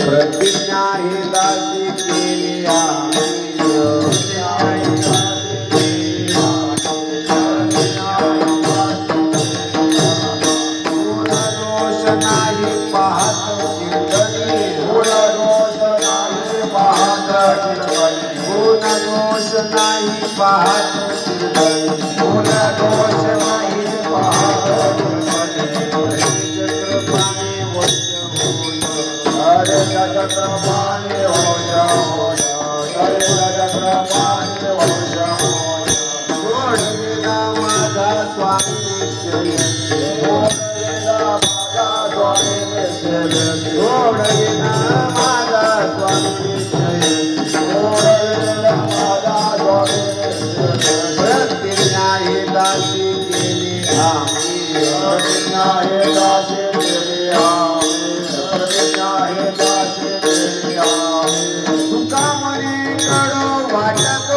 प्रतिज्ञा ही दासी केली दोष नाही पाहत कीर्तनी गुण दोष नाही पाहत गुण दोष नाही पाहत चक्रपाणी होया सोडविना माझा स्वामी सोडविना माझा स्वामी प्रतिज्ञा ही दासी केली तुका मने कडो वाटप